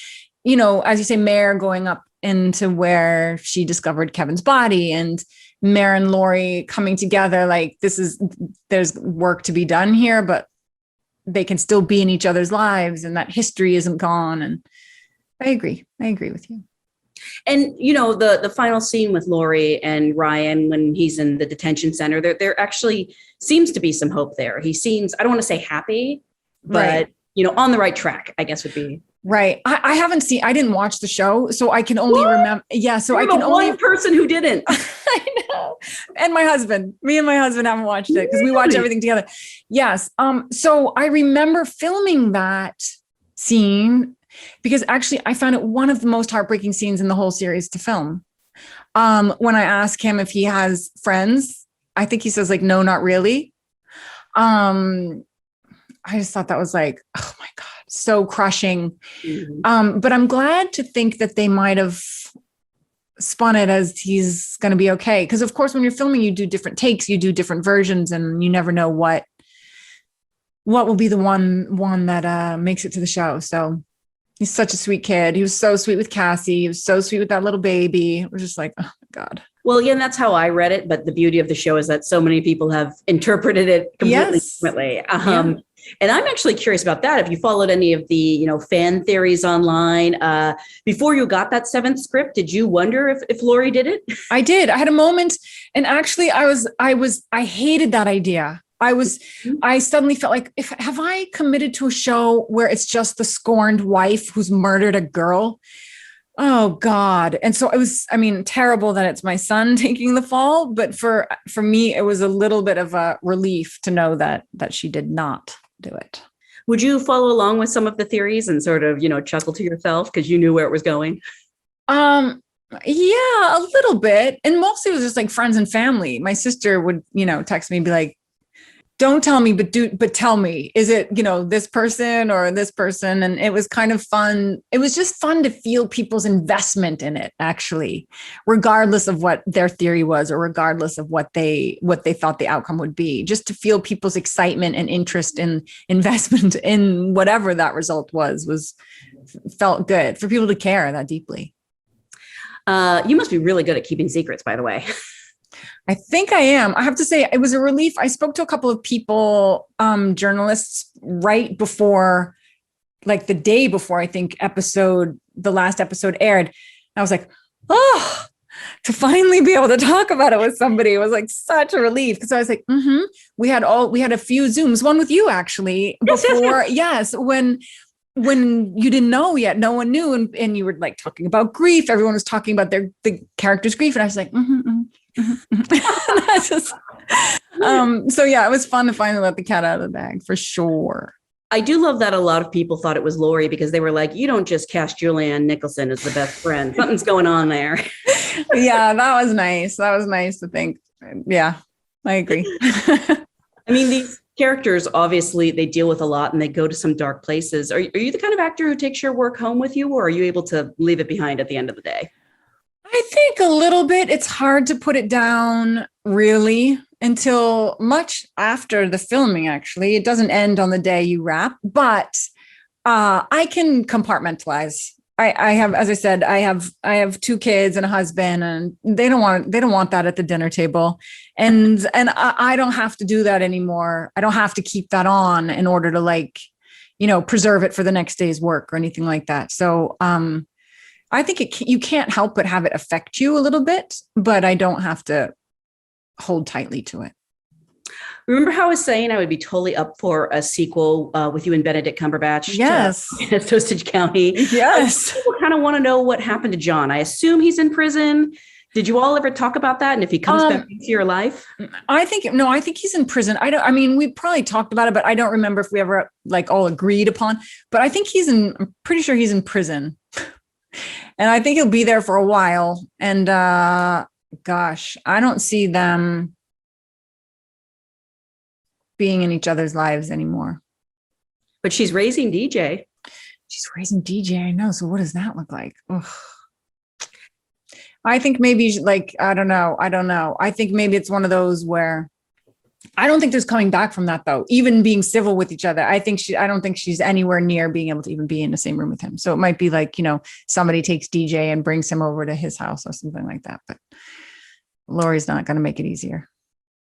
as you say, Mare going up into where she discovered Kevin's body, and Mare and Laurie coming together, like there's work to be done here, but they can still be in each other's lives and that history isn't gone. And I agree with you. And, the final scene with Laurie and Ryan, when he's in the detention center, there actually seems to be some hope there. He seems, I don't want to say happy, but, right. On the right track, I guess would be. Right. I didn't watch the show, so I can only remember. Yeah. So I can only one person who didn't. I know. And me and my husband haven't watched it because we watch everything together. Yes. So I remember filming that scene because actually I found it one of the most heartbreaking scenes in the whole series to film. When I ask him if he has friends, I think he says like, no, not really. I just thought that was like, oh my God, so crushing. Mm-hmm. But I'm glad to think that they might have spun it as he's going to be okay. Because of course, when you're filming, you do different takes, you do different versions, and you never know what will be the one that makes it to the show. So he's such a sweet kid. He was so sweet with Cassie. He was so sweet with that little baby. It was just like, oh my God. Well, yeah, and that's how I read it. But the beauty of the show is that so many people have interpreted it completely differently. And I'm actually curious about that. If you followed any of the, fan theories online, before you got that seventh script, did you wonder if Laurie did it? I did. I had a moment. And actually I hated that idea. I suddenly felt like, have I committed to a show where it's just the scorned wife who's murdered a girl? Oh God. And so it was, terrible that it's my son taking the fall, but for me, it was a little bit of a relief to know that she did not do it. Would you follow along with some of the theories and sort of, chuckle to yourself because you knew where it was going? Yeah, a little bit. And mostly it was just like friends and family. My sister would, text me and be like, don't tell me, but tell me, is it, this person or this person? And it was kind of fun. It was just fun to feel people's investment in it, actually, regardless of what their theory was or regardless of what they thought the outcome would be, just to feel people's excitement and interest in investment in whatever that result felt good for people to care that deeply. You must be really good at keeping secrets, by the way. I think I am. I have to say it was a relief. I spoke to a couple of people, journalists, right before, like the day before, I think the last episode aired. And I was like, oh, to finally be able to talk about it with somebody, it was like such a relief. Cause I was like, we had a few Zooms, one with you actually before. Yes. When you didn't know yet, no one knew. And you were like talking about grief. Everyone was talking about the character's grief. And I was like, so yeah, it was fun to finally let the cat out of the bag for sure. I do love that a lot of people thought it was Laurie because they were like, you don't just cast Julianne Nicholson as the best friend. Something's going on there. Yeah, that was nice. That was nice to think. Yeah, I agree. These characters, obviously, they deal with a lot and they go to some dark places. Are you the kind of actor who takes your work home with you, or are you able to leave it behind at the end of the day? I think a little bit. It's hard to put it down really until much after the filming, actually. It doesn't end on the day you wrap, but I can compartmentalize. I have, as I said, I have two kids and a husband, and they don't want that at the dinner table. And I don't have to do that anymore. I don't have to keep that on in order to preserve it for the next day's work or anything like that. So, I think you can't help but have it affect you a little bit, but I don't have to hold tightly to it. Remember how I was saying I would be totally up for a sequel with you and Benedict Cumberbatch? Yes. To Osage County. Yes. People kind of want to know what happened to John. I assume he's in prison. Did you all ever talk about that? And if he comes back into your life? I think he's in prison. We probably talked about it, but I don't remember if we ever all agreed upon, but I'm pretty sure he's in prison. And I think he'll be there for a while. And gosh, I don't see them being in each other's lives anymore. But she's raising DJ. I know. So what does that look like? Ugh. I think maybe I don't know. I think maybe it's one of those where I don't think there's coming back from that though. Even being civil with each other. I don't think she's anywhere near being able to even be in the same room with him. So it might be somebody takes DJ and brings him over to his house or something like that. But Laurie's not going to make it easier.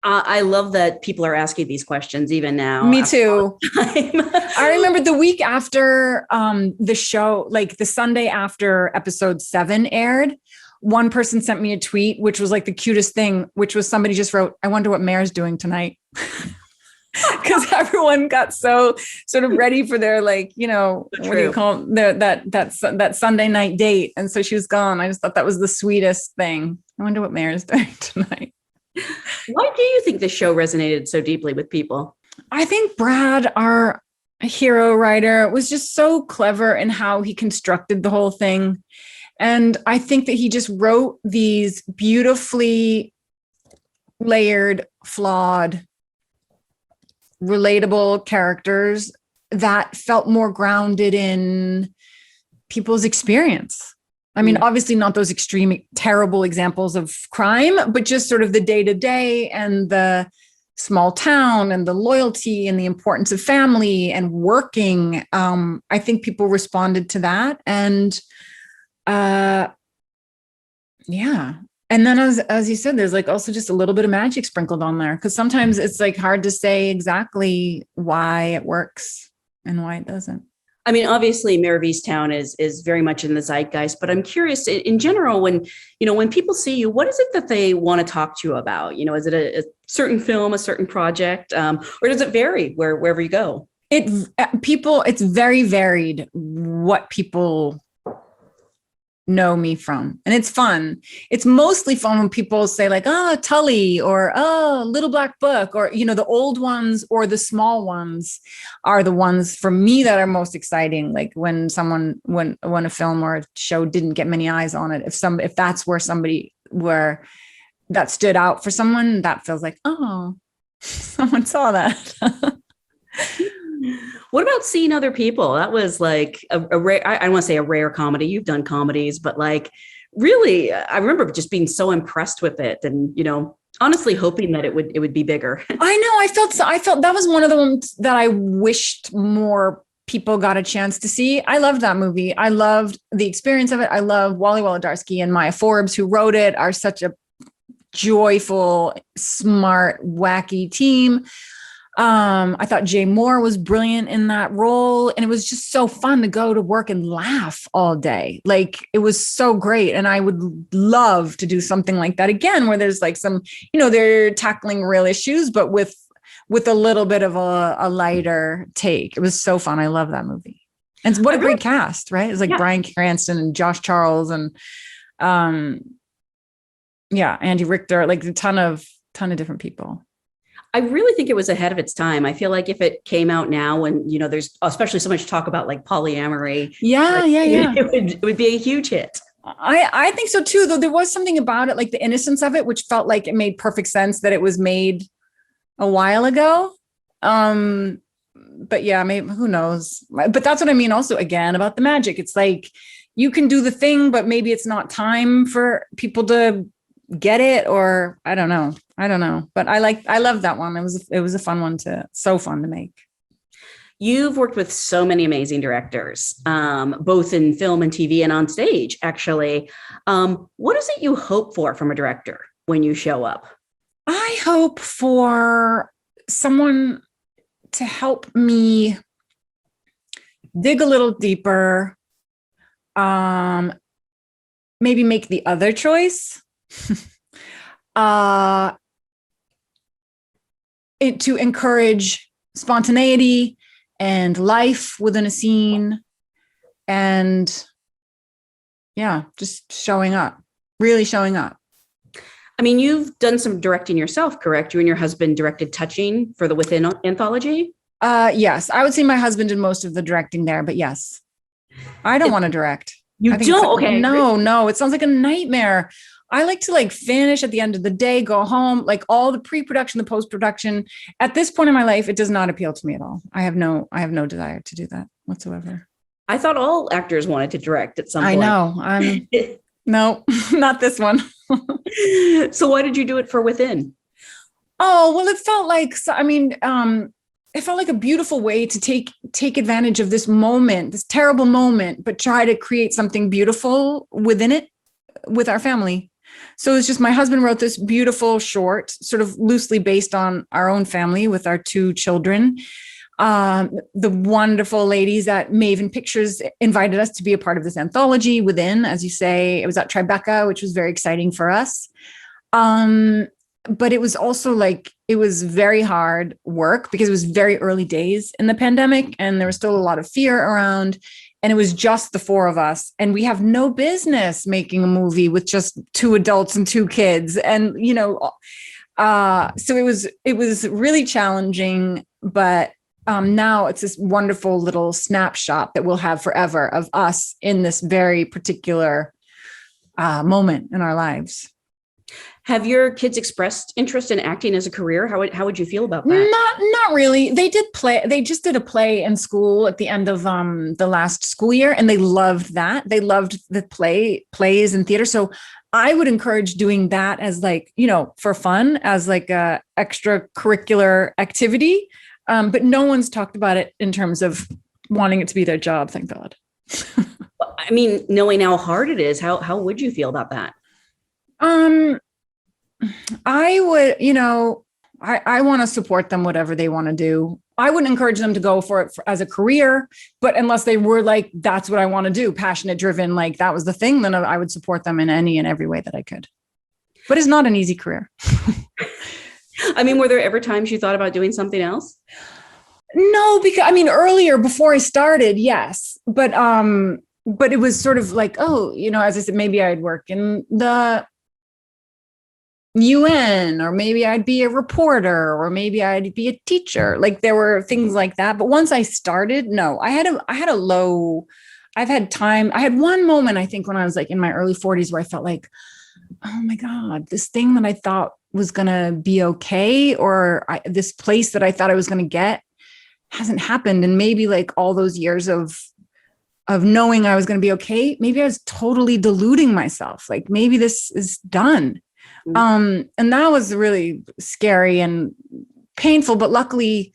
I love that people are asking these questions even now. Me too. I remember the week after the show, the Sunday after episode 7 aired, one person sent me a tweet, which was the cutest thing, which was somebody just wrote, I wonder what Mayor's doing tonight. because everyone got so sort of ready for their, like, So what do you call it? that Sunday night date. And so she was gone. I just thought that was the sweetest thing. I wonder what Mayor's doing tonight. Why do you think the show resonated so deeply with people? I think Brad, our hero writer, was just so clever in how he constructed the whole thing. And I think that he just wrote these beautifully layered, flawed, relatable characters that felt more grounded in people's experience. I mean, obviously not those extreme, terrible examples of crime, but just sort of the day-to-day and the small town and the loyalty and the importance of family and working. I think people responded to that. And yeah. And then as you said, there's like also just a little bit of magic sprinkled on there, because sometimes it's like hard to say exactly why it works and why it doesn't. I mean, obviously, Mayor of Easttown is very much in the zeitgeist, but I'm curious in general, when people see you, what is it that they want to talk to you about? Is it a certain film, a certain project, or does it vary wherever you go? It's very varied what people know me from. And it's fun. It's mostly fun when people say like, oh, Tully, or oh, Little Black Book, or, the old ones or the small ones are the ones for me that are most exciting. Like when a film or a show didn't get many eyes on it, if that's where that stood out for someone, that feels like, oh, someone saw that. What about seeing other people? That was like a rare, I don't want to say a rare comedy. You've done comedies, but like really, I remember just being so impressed with it and, honestly hoping that it would be bigger. I know. I felt that was one of the ones that I wished more people got a chance to see. I loved that movie. I loved the experience of it. I love Wally Wolodarski and Maya Forbes, who wrote it, are such a joyful, smart, wacky team. I thought Jay Moore was brilliant in that role, and it was just so fun to go to work and laugh all day. Like, it was so great. And I would love to do something like that again, where there's like some, they're tackling real issues, but with a little bit of a lighter take. It was so fun. I love that movie. And what a great cast, right? It's like Bryan Cranston and Josh Charles and, Andy Richter, like a ton of different people. I really think it was ahead of its time. I feel like if it came out now when, there's especially so much talk about like polyamory. It would be a huge hit. I think so too, though there was something about it, like the innocence of it, which felt like it made perfect sense that it was made a while ago. But yeah, maybe, who knows? But that's what I mean also, again, about the magic. It's like, you can do the thing, but maybe it's not time for people to get it, or I don't know. But I love that one. It was a fun one so fun to make. You've worked with so many amazing directors, both in film and TV and on stage, actually. What is it you hope for from a director when you show up? I hope for someone to help me dig a little deeper, maybe make the other choice. To encourage spontaneity and life within a scene, and just really showing up. I mean, you've done some directing yourself, correct? You and your husband directed Touching for the Within anthology? Yes, I would say my husband did most of the directing there, but yes, I don't want to direct. You don't? Okay. No, it sounds like a nightmare. I like to finish at the end of the day, go home, like all the pre-production, the post-production. At this point in my life, it does not appeal to me at all. I have no desire to do that whatsoever. I thought all actors wanted to direct at some point. I know. No, not this one. So why did you do it for Within? Oh, well, it felt like, it felt like a beautiful way to take advantage of this moment, this terrible moment, but try to create something beautiful within it with our family. So it's just, my husband wrote this beautiful short, sort of loosely based on our own family with our 2 children. The wonderful ladies at Maven Pictures invited us to be a part of this anthology Within, as you say. It was at Tribeca, which was very exciting for us. but it was also like, it was very hard work because it was very early days in the pandemic and there was still a lot of fear around, and it was just the four of us, and we have no business making a movie with just two adults and two kids. And, so it was really challenging, but now it's this wonderful little snapshot that we'll have forever of us in this very particular moment in our lives. Have your kids expressed interest in acting as a career? How would you feel about that? Not really. They did play. They just did a play in school at the end of the last school year, and they loved that. They loved the plays and theater. So I would encourage doing that as like, for fun, as like a extracurricular activity. But no one's talked about it in terms of wanting it to be their job. Thank God. I mean, knowing how hard it is, how would you feel about that? I would, I want to support them, whatever they want to do. I wouldn't encourage them to go for it as a career, but unless they were like, that's what I want to do, passionate, driven, like that was the thing, then I would support them in any and every way that I could. But it's not an easy career. I mean, were there ever times you thought about doing something else? No, because earlier before I started, yes, but it was sort of like, as I said, maybe I'd work in the UN, or maybe I'd be a reporter, or maybe I'd be a teacher. Like there were things like that. But once I started, no, I had one moment, I think when I was like in my early 40s where I felt like, oh my God, this thing that I thought was going to be okay, or this place that I thought I was going to get hasn't happened. And maybe like all those years of knowing I was going to be okay, maybe I was totally deluding myself. Like maybe this is done. And that was really scary and painful, but luckily,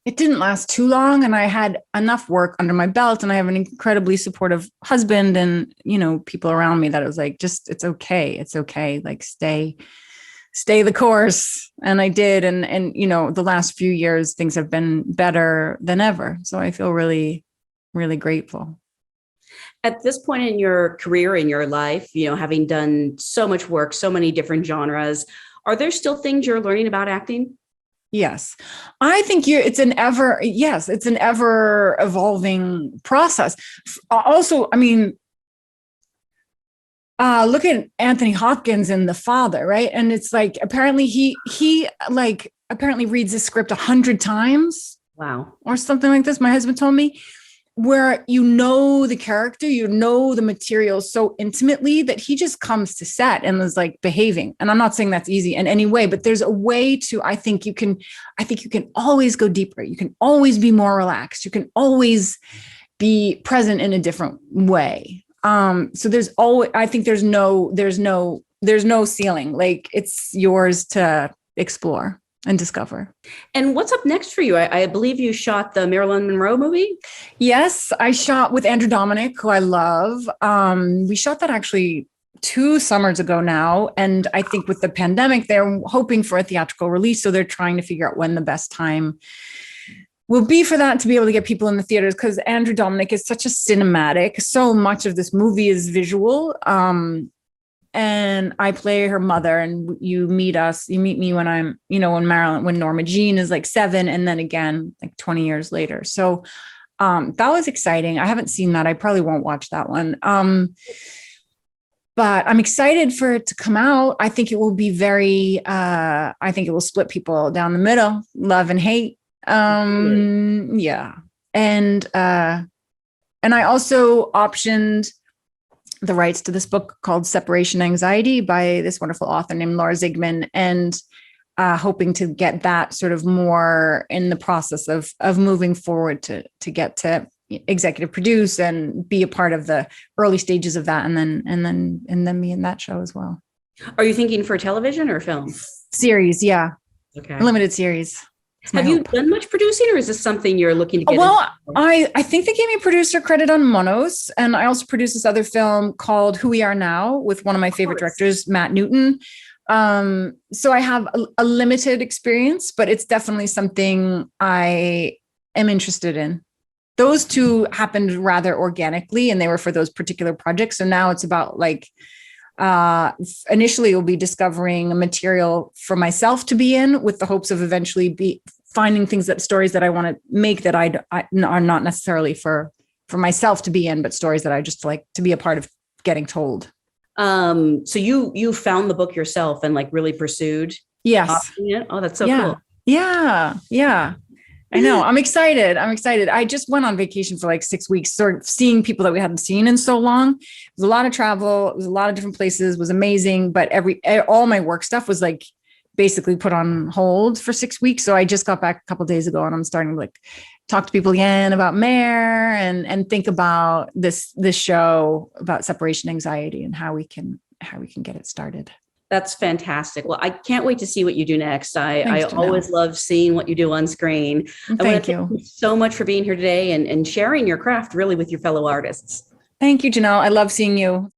it didn't last too long. And I had enough work under my belt, and I have an incredibly supportive husband and, people around me that it was like, just, it's okay. It's okay. Like stay the course. And I did. And, the last few years, things have been better than ever. So I feel really, really grateful. At this point in your career, in your life, having done so much work, so many different genres, are there still things you're learning about acting? Yes. I think it's an ever evolving process. Also, look at Anthony Hopkins in The Father, right? And it's like, apparently he apparently reads the script 100 times. Wow. Or something like this. My husband told me, where the character, the material so intimately that he just comes to set and is like behaving. And I'm not saying that's easy in any way, but there's a way to, I think you can always go deeper. You can always be more relaxed. You can always be present in a different way. So there's always, I think there's no ceiling. Like it's yours to explore and discover. And what's up next for you? I believe you shot the Marilyn Monroe movie. Yes, I shot with Andrew Dominik, who I love. We shot that actually 2 summers ago now. And I think with the pandemic, they're hoping for a theatrical release. So they're trying to figure out when the best time will be for that to be able to get people in the theaters, because Andrew Dominik is such a cinematic. So much of this movie is visual. And I play her mother, and you meet me when I'm, when Norma Jean is like 7, and then again, like 20 years later. So that was exciting. I haven't seen that. I probably won't watch that one. But I'm excited for it to come out. I think it will be I think it will split people down the middle, love and hate. Yeah. And I also optioned the rights to this book called Separation Anxiety by this wonderful author named Laura Zigman, and hoping to get that sort of more in the process of moving forward to get to executive produce and be a part of the early stages of that, and then be in that show as well. Are you thinking for television or film? Series, yeah. Okay. Limited series. Have you done much producing, or is this something you're looking to get into? I think they gave me producer credit on Monos, and I also produced this other film called Who We Are Now with one of my favorite directors, Matt Newton. So I have a limited experience, but it's definitely something I am interested in. Those two happened rather organically, and they were for those particular projects. So now it's about like Initially, it will be discovering material for myself to be in, with the hopes of eventually be finding stories that I want to make that I are not necessarily for myself to be in, but stories that I just like to be a part of getting told. So you found the book yourself and like really pursued. Yes. It? Oh, that's so yeah. cool. Yeah. I know. I'm excited. I just went on vacation for like 6 weeks, sort of seeing people that we hadn't seen in so long. It was a lot of travel. It was a lot of different places. It was amazing. But all my work stuff was like basically put on hold for 6 weeks. So I just got back a couple of days ago, and I'm starting to like talk to people again about Mare and think about this show about separation anxiety and how we can get it started. That's fantastic. Well, I can't wait to see what you do next. I Thanks, always love seeing what you do on screen. Thank you so much for being here today and sharing your craft really with your fellow artists. Thank you, Janelle. I love seeing you.